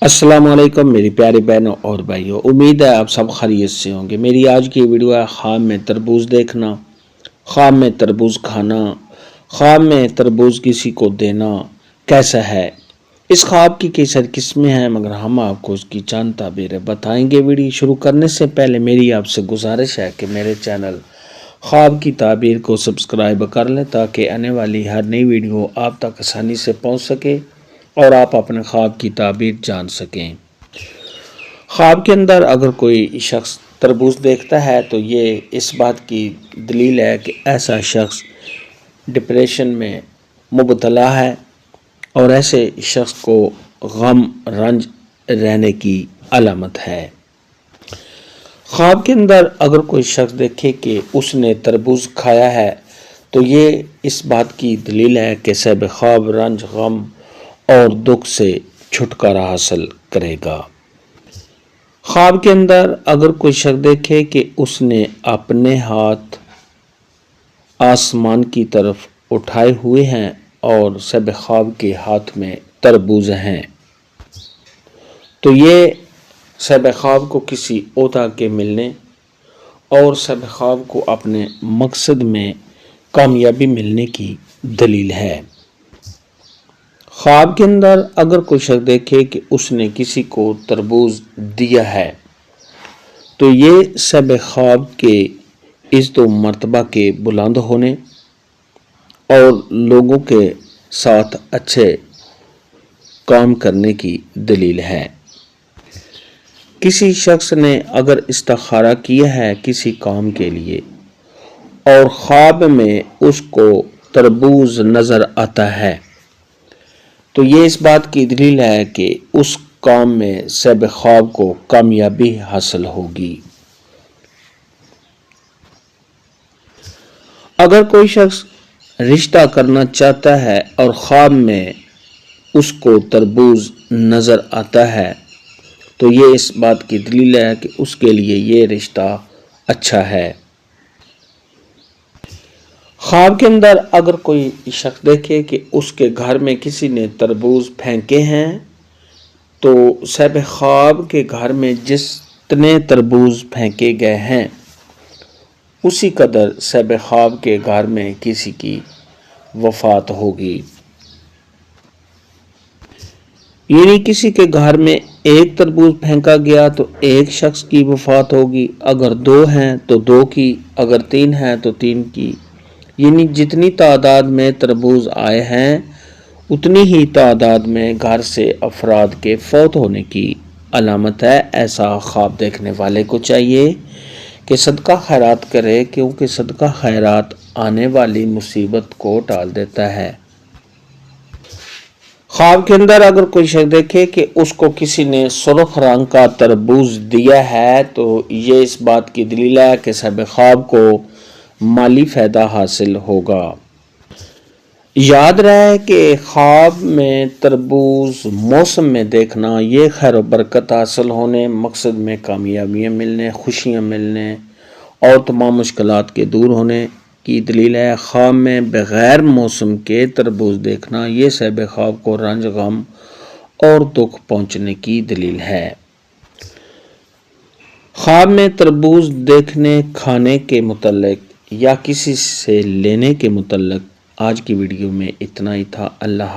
السلام علیکم میری پیاری بہنوں اور بھائیوں، امید ہے آپ سب خیریت سے ہوں گے۔ میری آج کی ویڈیو ہے خواب میں تربوز دیکھنا، خواب میں تربوز کھانا، خواب میں تربوز کسی کو دینا کیسا ہے۔ اس خواب کی کئی ساری قسمیں ہیں، مگر ہم آپ کو اس کی چند تعبیریں بتائیں گے۔ ویڈیو شروع کرنے سے پہلے میری آپ سے گزارش ہے کہ میرے چینل خواب کی تعبیر کو سبسکرائب کر لیں تاکہ آنے والی ہر نئی ویڈیو آپ تک آسانی سے پہنچ سکے اور آپ اپنے خواب کی تعبیر جان سکیں۔ خواب کے اندر اگر کوئی شخص تربوز دیکھتا ہے تو یہ اس بات کی دلیل ہے کہ ایسا شخص ڈپریشن میں مبتلا ہے اور ایسے شخص کو غم رنج رہنے کی علامت ہے۔ خواب کے اندر اگر کوئی شخص دیکھے کہ اس نے تربوز کھایا ہے تو یہ اس بات کی دلیل ہے کہ صاحب خواب رنج غم اور دکھ سے چھٹکارا حاصل کرے گا۔ خواب کے اندر اگر کوئی شخص دیکھے کہ اس نے اپنے ہاتھ آسمان کی طرف اٹھائے ہوئے ہیں اور صاحب خواب کے ہاتھ میں تربوز ہیں تو یہ صاحب خواب کو کسی عہدہ کے ملنے اور صاحب خواب کو اپنے مقصد میں کامیابی ملنے کی دلیل ہے۔ خواب کے اندر اگر کوئی شخص دیکھے کہ اس نے کسی کو تربوز دیا ہے تو یہ صاحب خواب کے عزت و مرتبہ کے بلند ہونے اور لوگوں کے ساتھ اچھے کام کرنے کی دلیل ہے۔ کسی شخص نے اگر استخارہ کیا ہے کسی کام کے لیے اور خواب میں اس کو تربوز نظر آتا ہے تو یہ اس بات کی دلیل ہے کہ اس کام میں صاحب خواب کو کامیابی حاصل ہوگی۔ اگر کوئی شخص رشتہ کرنا چاہتا ہے اور خواب میں اس کو تربوز نظر آتا ہے تو یہ اس بات کی دلیل ہے کہ اس کے لیے یہ رشتہ اچھا ہے۔ خواب کے اندر اگر کوئی شخص دیکھے کہ اس کے گھر میں کسی نے تربوز پھینکے ہیں تو صاحب خواب کے گھر میں جتنے تربوز پھینکے گئے ہیں اسی قدر صاحب خواب کے گھر میں کسی کی وفات ہوگی۔ یعنی کسی کے گھر میں ایک تربوز پھینکا گیا تو ایک شخص کی وفات ہوگی، اگر 2 ہیں تو 2 کی، اگر 3 ہیں تو 3 کی، یعنی جتنی تعداد میں تربوز آئے ہیں اتنی ہی تعداد میں گھر سے افراد کے فوت ہونے کی علامت ہے۔ ایسا خواب دیکھنے والے کو چاہیے کہ صدقہ خیرات کرے کیونکہ صدقہ خیرات آنے والی مصیبت کو ٹال دیتا ہے۔ خواب کے اندر اگر کوئی شخص دیکھے کہ اس کو کسی نے سرخ رنگ کا تربوز دیا ہے تو یہ اس بات کی دلیل ہے کہ صاحب خواب کو مالی فائدہ حاصل ہوگا۔ یاد رہے کہ خواب میں تربوز موسم میں دیکھنا یہ خیر و برکت حاصل ہونے، مقصد میں کامیابیاں ملنے، خوشیاں ملنے اور تمام مشکلات کے دور ہونے کی دلیل ہے۔ خواب میں بغیر موسم کے تربوز دیکھنا یہ صاحب خواب کو رنج غم اور دکھ پہنچنے کی دلیل ہے۔ خواب میں تربوز دیکھنے، کھانے کے متعلق یا کسی سے لینے کے متعلق آج کی ویڈیو میں اتنا ہی تھا۔ اللہ